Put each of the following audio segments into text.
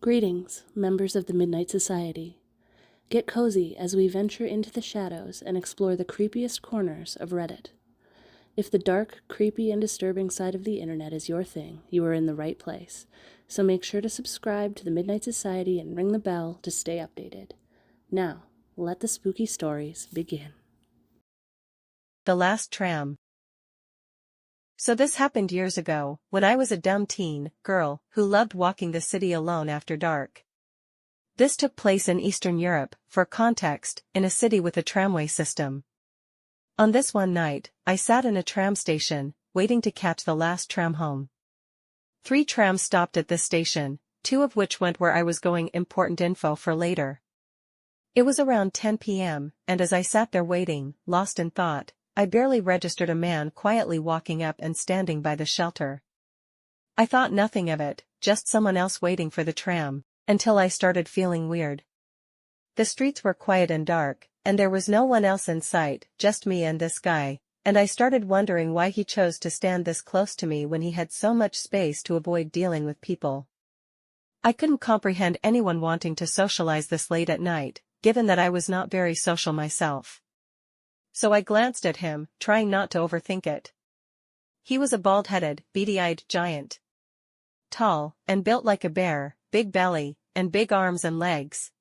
Greetings, members of the Midnyte Society. Get cozy as we venture into the shadows and explore the creepiest corners of Reddit. If the dark, creepy, and disturbing side of the internet is your thing, you are in the right place. So make sure to subscribe to the Midnyte Society and ring the bell to stay updated. Now, let the spooky stories begin. The Last Tram. So this happened years ago, when I was a dumb teen girl who loved walking the city alone after dark. This took place in Eastern Europe, for context, in a city with a tramway system. On this one night, I sat in a tram station, waiting to catch the last tram home. 3 trams stopped at this station, 2 of which went where I was going. Important info for later. It was around 10 p.m., and as I sat there waiting, lost in thought, I barely registered a man quietly walking up and standing by the shelter. I thought nothing of it, just someone else waiting for the tram, until I started feeling weird. The streets were quiet and dark, and there was no one else in sight, just me and this guy, and I started wondering why he chose to stand this close to me when he had so much space to avoid dealing with people. I couldn't comprehend anyone wanting to socialize this late at night, given that I was not very social myself. So I glanced at him, trying not to overthink it. He was a bald-headed, beady-eyed giant. Tall, and built like a bear, big belly, and big arms and legs.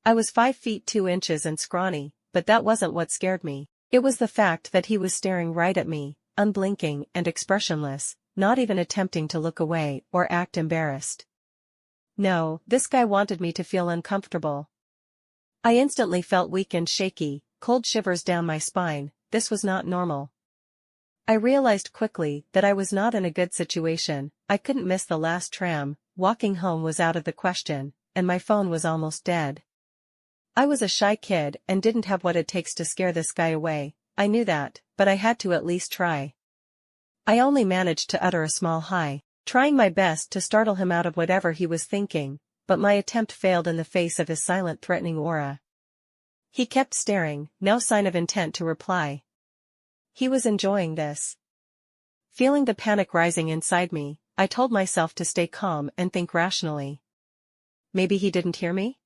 I was 5 feet 2 inches and scrawny, but that wasn't what scared me. It was the fact that he was staring right at me, unblinking and expressionless, not even attempting to look away or act embarrassed. No, this guy wanted me to feel uncomfortable. I instantly felt weak and shaky, cold shivers down my spine. This was not normal. I realized quickly that I was not in a good situation. I couldn't miss the last tram, walking home was out of the question, and my phone was almost dead. I was a shy kid and didn't have what it takes to scare this guy away. I knew that, but I had to at least try. I only managed to utter a small hi, trying my best to startle him out of whatever he was thinking, but my attempt failed in the face of his silent, threatening aura. He kept staring, no sign of intent to reply. He was enjoying this. Feeling the panic rising inside me, I told myself to stay calm and think rationally. Maybe he didn't hear me?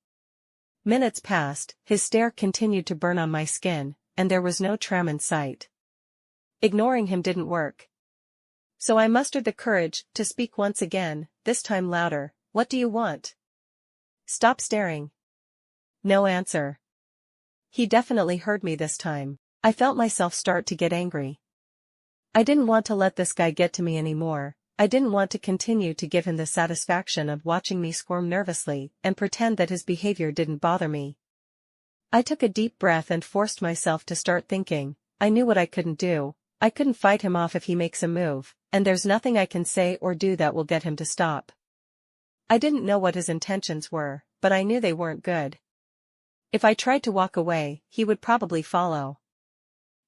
Minutes passed, his stare continued to burn on my skin, and there was no tram in sight. Ignoring him didn't work. So I mustered the courage to speak once again, this time louder. What do you want? Stop staring. No answer. He definitely heard me this time. I felt myself start to get angry. I didn't want to let this guy get to me anymore. I didn't want to continue to give him the satisfaction of watching me squirm nervously and pretend that his behavior didn't bother me. I took a deep breath and forced myself to start thinking. I knew what I couldn't do. I couldn't fight him off if he makes a move, and there's nothing I can say or do that will get him to stop. I didn't know what his intentions were, but I knew they weren't good. If I tried to walk away, he would probably follow.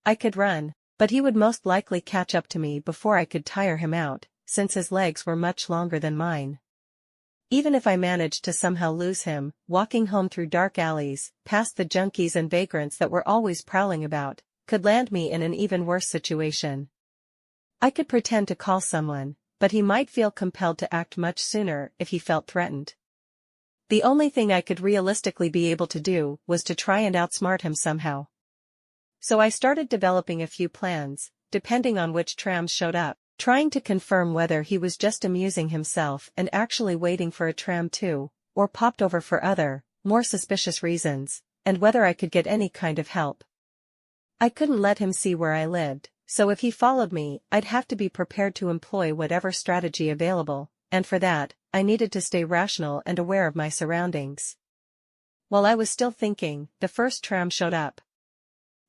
I could run, but he would most likely catch up to me before I could tire him out, since his legs were much longer than mine. Even if I managed to somehow lose him, walking home through dark alleys, past the junkies and vagrants that were always prowling about, could land me in an even worse situation. I could pretend to call someone, but he might feel compelled to act much sooner if he felt threatened. The only thing I could realistically be able to do was to try and outsmart him somehow. So I started developing a few plans, depending on which trams showed up, trying to confirm whether he was just amusing himself and actually waiting for a tram too, or popped over for other, more suspicious reasons, and whether I could get any kind of help. I couldn't let him see where I lived, so if he followed me, I'd have to be prepared to employ whatever strategy available, and for that, I needed to stay rational and aware of my surroundings. While I was still thinking, the first tram showed up.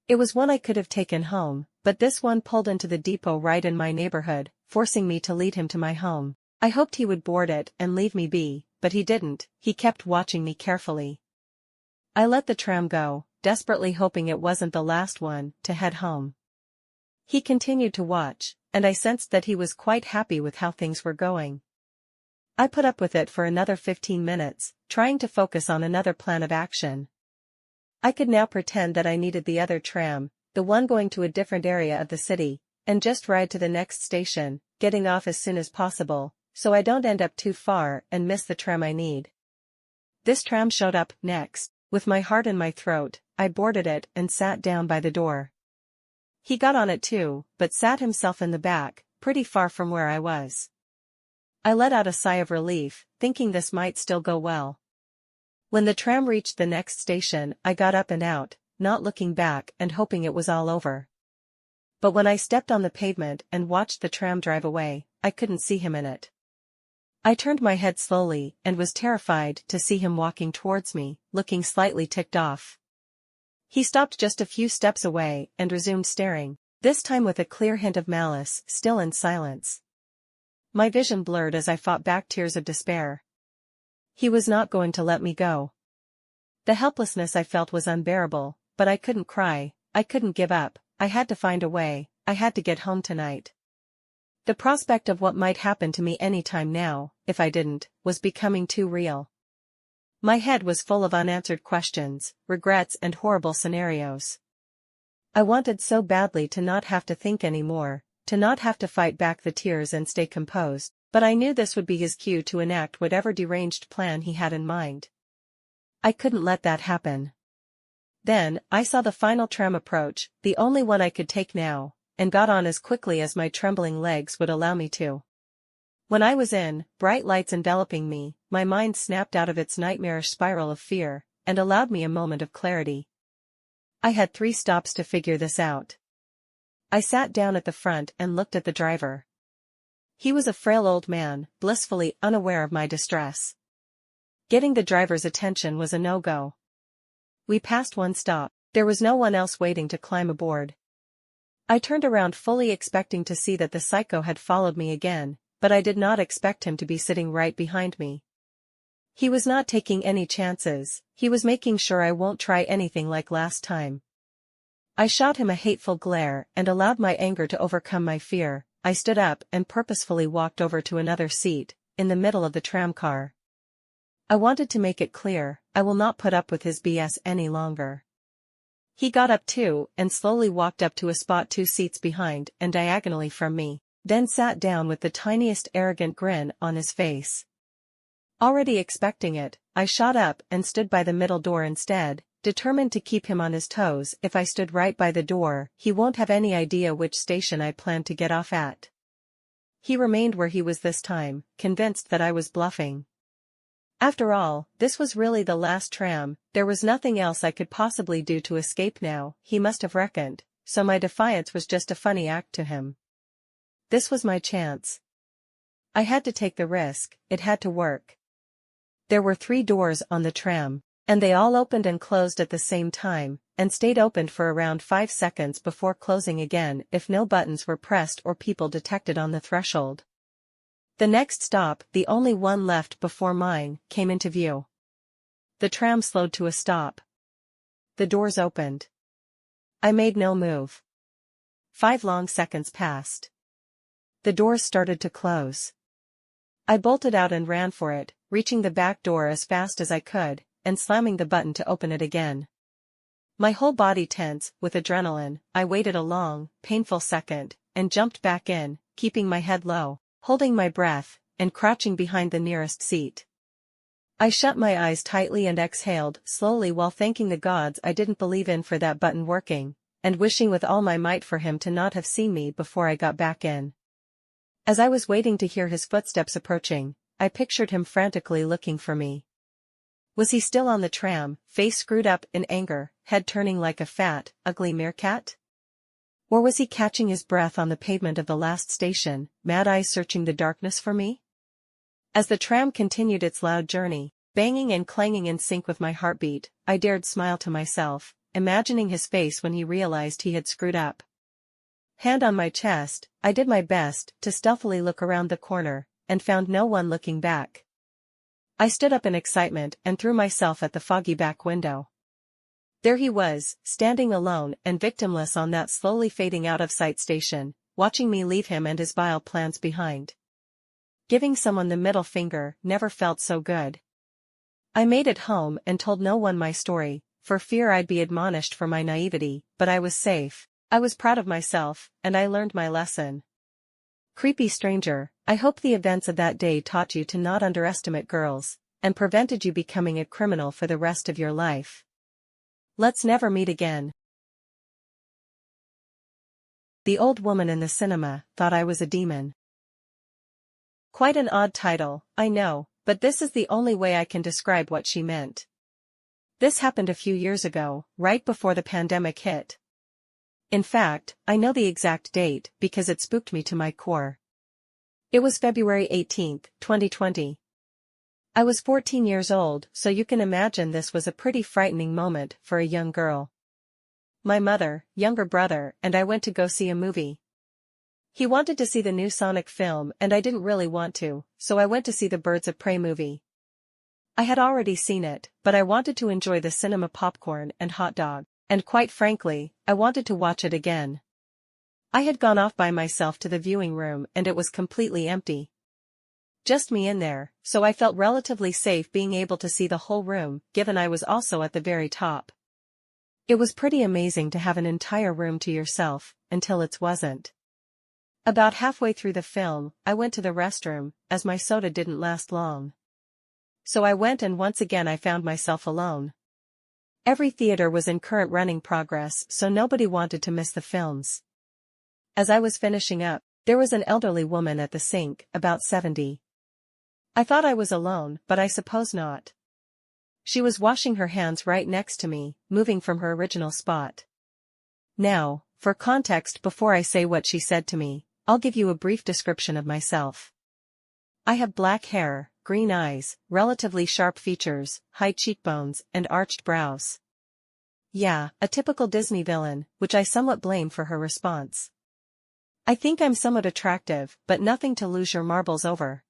It was one I could have taken home, but this one pulled into the depot right in my neighborhood, forcing me to lead him to my home. I hoped he would board it and leave me be, but he didn't. He kept watching me carefully. I let the tram go, desperately hoping it wasn't the last one, to head home. He continued to watch, and I sensed that he was quite happy with how things were going. I put up with it for another 15 minutes, trying to focus on another plan of action. I could now pretend that I needed the other tram, the one going to a different area of the city, and just ride to the next station, getting off as soon as possible, so I don't end up too far and miss the tram I need. This tram showed up next. With my heart in my throat, I boarded it and sat down by the door. He got on it too, but sat himself in the back, pretty far from where I was. I let out a sigh of relief, thinking this might still go well. When the tram reached the next station, I got up and out, not looking back and hoping it was all over. But when I stepped on the pavement and watched the tram drive away, I couldn't see him in it. I turned my head slowly and was terrified to see him walking towards me, looking slightly ticked off. He stopped just a few steps away and resumed staring, this time with a clear hint of malice, still in silence. My vision blurred as I fought back tears of despair. He was not going to let me go. The helplessness I felt was unbearable, but I couldn't cry, I couldn't give up, I had to find a way, I had to get home tonight. The prospect of what might happen to me any time now, if I didn't, was becoming too real. My head was full of unanswered questions, regrets and horrible scenarios. I wanted so badly to not have to think anymore, to not have to fight back the tears and stay composed, but I knew this would be his cue to enact whatever deranged plan he had in mind. I couldn't let that happen. Then, I saw the final tram approach, the only one I could take now, and got on as quickly as my trembling legs would allow me to. When I was in, bright lights enveloping me, my mind snapped out of its nightmarish spiral of fear, and allowed me a moment of clarity. I had 3 stops to figure this out. I sat down at the front and looked at the driver. He was a frail old man, blissfully unaware of my distress. Getting the driver's attention was a no-go. We passed 1 stop, there was no one else waiting to climb aboard. I turned around fully expecting to see that the psycho had followed me again, but I did not expect him to be sitting right behind me. He was not taking any chances, he was making sure I won't try anything like last time. I shot him a hateful glare and allowed my anger to overcome my fear. I stood up and purposefully walked over to another seat, in the middle of the tram car. I wanted to make it clear, I will not put up with his BS any longer. He got up too and slowly walked up to a spot 2 seats behind and diagonally from me, then sat down with the tiniest arrogant grin on his face. Already expecting it, I shot up and stood by the middle door instead, determined to keep him on his toes. If I stood right by the door, he won't have any idea which station I planned to get off at. He remained where he was this time, convinced that I was bluffing. After all, this was really the last tram, there was nothing else I could possibly do to escape now, he must have reckoned, so my defiance was just a funny act to him. This was my chance. I had to take the risk, it had to work. There were 3 doors on the tram, and they all opened and closed at the same time, and stayed open for around 5 seconds before closing again if no buttons were pressed or people detected on the threshold. The next stop, the only one left before mine, came into view. The tram slowed to a stop. The doors opened. I made no move. 5 long seconds passed. The doors started to close. I bolted out and ran for it, reaching the back door as fast as I could, and slamming the button to open it again. My whole body tense with adrenaline, I waited a long, painful second, and jumped back in, keeping my head low, holding my breath, and crouching behind the nearest seat. I shut my eyes tightly and exhaled slowly while thanking the gods I didn't believe in for that button working, and wishing with all my might for him to not have seen me before I got back in. As I was waiting to hear his footsteps approaching, I pictured him frantically looking for me. Was he still on the tram, face screwed up in anger, head turning like a fat, ugly meerkat? Or was he catching his breath on the pavement of the last station, mad eyes searching the darkness for me? As the tram continued its loud journey, banging and clanging in sync with my heartbeat, I dared smile to myself, imagining his face when he realized he had screwed up. Hand on my chest, I did my best to stealthily look around the corner, and found no one looking back. I stood up in excitement and threw myself at the foggy back window. There he was, standing alone and victimless on that slowly fading out of sight station, watching me leave him and his vile plans behind. Giving someone the middle finger never felt so good. I made it home and told no one my story, for fear I'd be admonished for my naivety, but I was safe, I was proud of myself, and I learned my lesson. Creepy stranger, I hope the events of that day taught you to not underestimate girls, and prevented you becoming a criminal for the rest of your life. Let's never meet again. The old woman in the cinema thought I was a demon. Quite an odd title, I know, but this is the only way I can describe what she meant. This happened a few years ago, right before the pandemic hit. In fact, I know the exact date because it spooked me to my core. It was February 18, 2020. I was 14 years old, so you can imagine this was a pretty frightening moment for a young girl. My mother, younger brother, and I went to go see a movie. He wanted to see the new Sonic film and I didn't really want to, so I went to see the Birds of Prey movie. I had already seen it, but I wanted to enjoy the cinema popcorn and hot dog, and quite frankly, I wanted to watch it again. I had gone off by myself to the viewing room and it was completely empty. Just me in there, so I felt relatively safe being able to see the whole room, given I was also at the very top. It was pretty amazing to have an entire room to yourself, until it wasn't. About halfway through the film, I went to the restroom, as my soda didn't last long. So I went and once again I found myself alone. Every theater was in current running progress, so nobody wanted to miss the films. As I was finishing up, there was an elderly woman at the sink, about 70. I thought I was alone, but I suppose not. She was washing her hands right next to me, moving from her original spot. Now, for context before I say what she said to me, I'll give you a brief description of myself. I have black hair, green eyes, relatively sharp features, high cheekbones, and arched brows. Yeah, a typical Disney villain, which I somewhat blame for her response. I think I'm somewhat attractive, but nothing to lose your marbles over.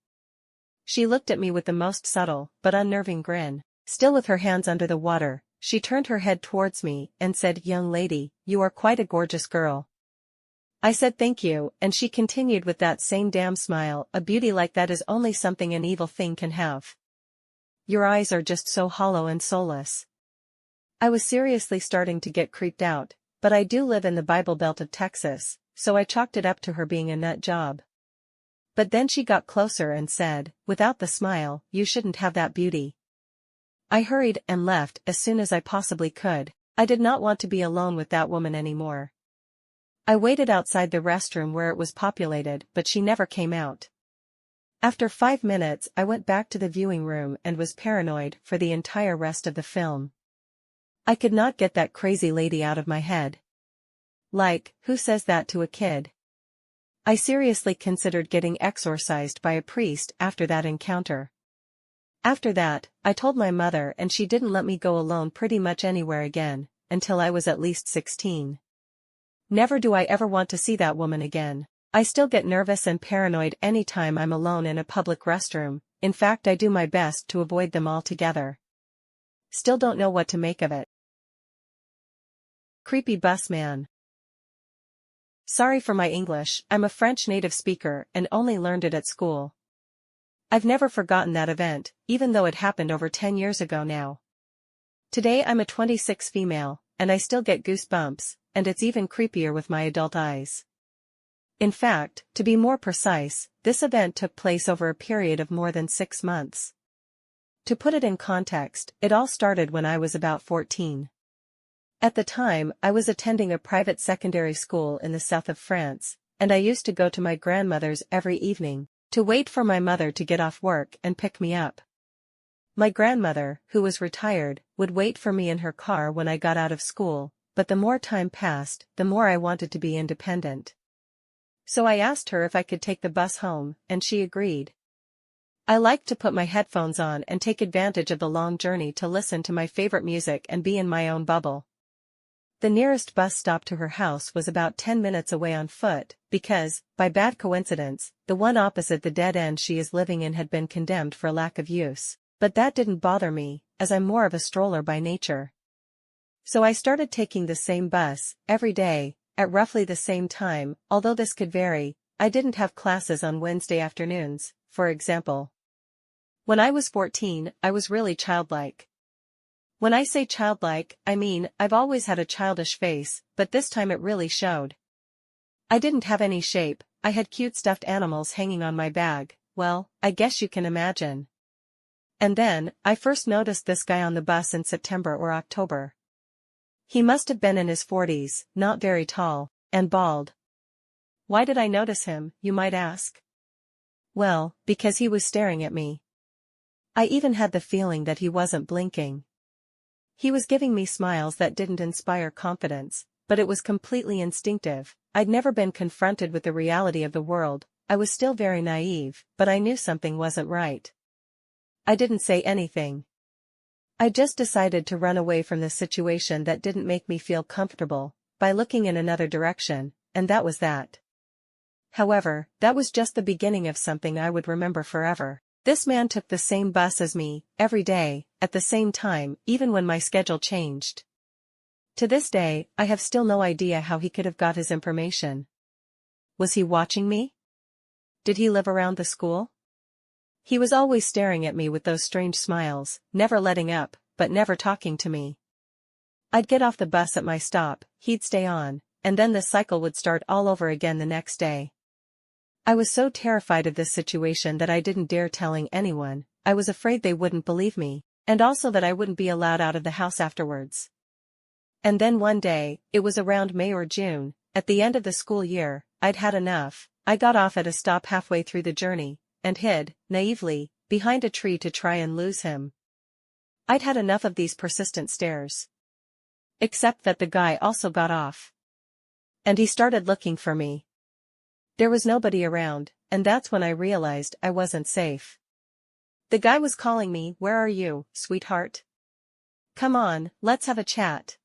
She looked at me with the most subtle, but unnerving grin. Still with her hands under the water, she turned her head towards me and said, "Young lady, you are quite a gorgeous girl." I said thank you, and she continued with that same damn smile, "A beauty like that is only something an evil thing can have. Your eyes are just so hollow and soulless." I was seriously starting to get creeped out, but I do live in the Bible Belt of Texas, so I chalked it up to her being a nut job. But then she got closer and said, without the smile, "You shouldn't have that beauty." I hurried and left as soon as I possibly could. I did not want to be alone with that woman anymore. I waited outside the restroom where it was populated, but she never came out. After 5 minutes I went back to the viewing room and was paranoid for the entire rest of the film. I could not get that crazy lady out of my head. Like, who says that to a kid? I seriously considered getting exorcised by a priest after that encounter. After that, I told my mother and she didn't let me go alone pretty much anywhere again, until I was at least 16. Never do I ever want to see that woman again. I still get nervous and paranoid anytime I'm alone in a public restroom, in fact I do my best to avoid them altogether. Still don't know what to make of it. Creepy bus man. Sorry for my English, I'm a French native speaker and only learned it at school. I've never forgotten that event, even though it happened over 10 years ago now. Today I'm a 26 female, and I still get goosebumps, and it's even creepier with my adult eyes. In fact, to be more precise, this event took place over a period of more than 6 months. To put it in context, it all started when I was about 14. At the time, I was attending a private secondary school in the south of France, and I used to go to my grandmother's every evening, to wait for my mother to get off work and pick me up. My grandmother, who was retired, would wait for me in her car when I got out of school, but the more time passed, the more I wanted to be independent. So I asked her if I could take the bus home, and she agreed. I liked to put my headphones on and take advantage of the long journey to listen to my favorite music and be in my own bubble. The nearest bus stop to her house was about 10 minutes away on foot, because, by bad coincidence, the one opposite the dead end she is living in had been condemned for lack of use, but that didn't bother me, as I'm more of a stroller by nature. So I started taking the same bus, every day, at roughly the same time, although this could vary. I didn't have classes on Wednesday afternoons, for example. When I was 14, I was really childlike. When I say childlike, I mean, I've always had a childish face, but this time it really showed. I didn't have any shape, I had cute stuffed animals hanging on my bag. Well, I guess you can imagine. And then, I first noticed this guy on the bus in September or October. He must have been in his 40s, not very tall, and bald. Why did I notice him, you might ask? Well, because he was staring at me. I even had the feeling that he wasn't blinking. He was giving me smiles that didn't inspire confidence, but it was completely instinctive. I'd never been confronted with the reality of the world. I was still very naive, but I knew something wasn't right. I didn't say anything. I just decided to run away from the situation that didn't make me feel comfortable, by looking in another direction, and that was that. However, that was just the beginning of something I would remember forever. This man took the same bus as me, every day, at the same time, even when my schedule changed. To this day, I have still no idea how he could have got his information. Was he watching me? Did he live around the school? He was always staring at me with those strange smiles, never letting up, but never talking to me. I'd get off the bus at my stop, he'd stay on, and then the cycle would start all over again the next day. I was so terrified of this situation that I didn't dare telling anyone. I was afraid they wouldn't believe me, and also that I wouldn't be allowed out of the house afterwards. And then one day, it was around May or June, at the end of the school year, I'd had enough. I got off at a stop halfway through the journey, and hid, naively, behind a tree to try and lose him. I'd had enough of these persistent stares. Except that the guy also got off. And he started looking for me. There was nobody around, and that's when I realized I wasn't safe. The guy was calling me, "Where are you, sweetheart? Come on, let's have a chat."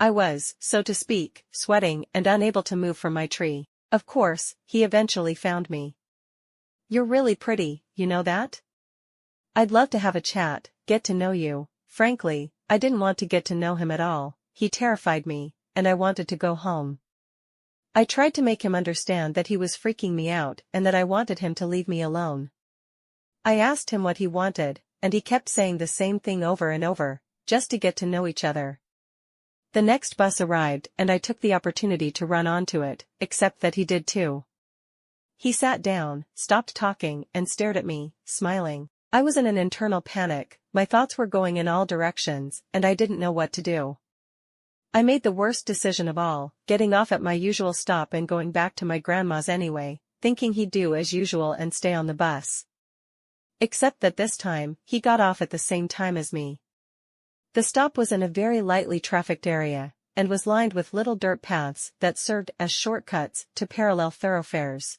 I was, so to speak, sweating and unable to move from my tree. Of course, he eventually found me. "You're really pretty, you know that? I'd love to have a chat, get to know you." Frankly, I didn't want to get to know him at all. He terrified me, and I wanted to go home. I tried to make him understand that he was freaking me out and that I wanted him to leave me alone. I asked him what he wanted, and he kept saying the same thing over and over, just to get to know each other. The next bus arrived and I took the opportunity to run onto it, except that he did too. He sat down, stopped talking, and stared at me, smiling. I was in an internal panic, my thoughts were going in all directions, and I didn't know what to do. I made the worst decision of all, getting off at my usual stop and going back to my grandma's anyway, thinking he'd do as usual and stay on the bus. Except that this time, he got off at the same time as me. The stop was in a very lightly trafficked area, and was lined with little dirt paths that served as shortcuts to parallel thoroughfares.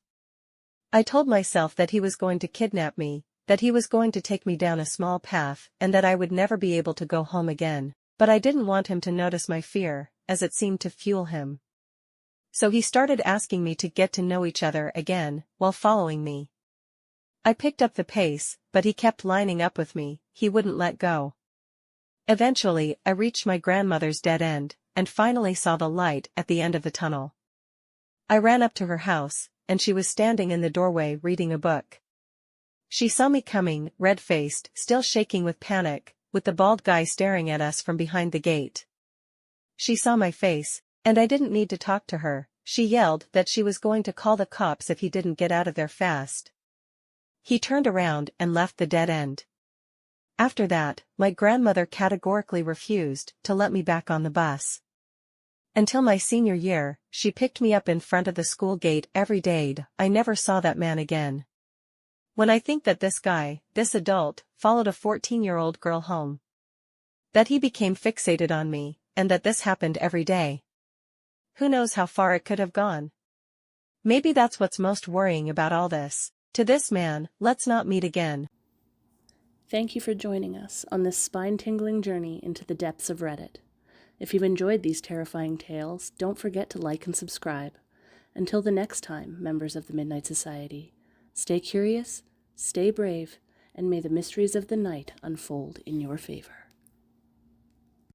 I told myself that he was going to kidnap me, that he was going to take me down a small path and that I would never be able to go home again, but I didn't want him to notice my fear, as it seemed to fuel him. So he started asking me to get to know each other again, while following me. I picked up the pace, but he kept lining up with me, he wouldn't let go. Eventually, I reached my grandmother's dead end, and finally saw the light at the end of the tunnel. I ran up to her house, and she was standing in the doorway reading a book. She saw me coming, red-faced, still shaking with panic, with the bald guy staring at us from behind the gate. She saw my face, and I didn't need to talk to her. She yelled that she was going to call the cops if he didn't get out of there fast. He turned around and left the dead end. After that, my grandmother categorically refused to let me back on the bus. Until my senior year, she picked me up in front of the school gate every day. I never saw that man again. When I think that this guy, this adult, followed a 14-year-old girl home, that he became fixated on me, and that this happened every day. Who knows how far it could have gone? Maybe that's what's most worrying about all this. To this man, let's not meet again. Thank you for joining us on this spine-tingling journey into the depths of Reddit. If you've enjoyed these terrifying tales, don't forget to like and subscribe. Until the next time, members of the Midnyte Society, stay curious, stay brave, and may the mysteries of the night unfold in your favor.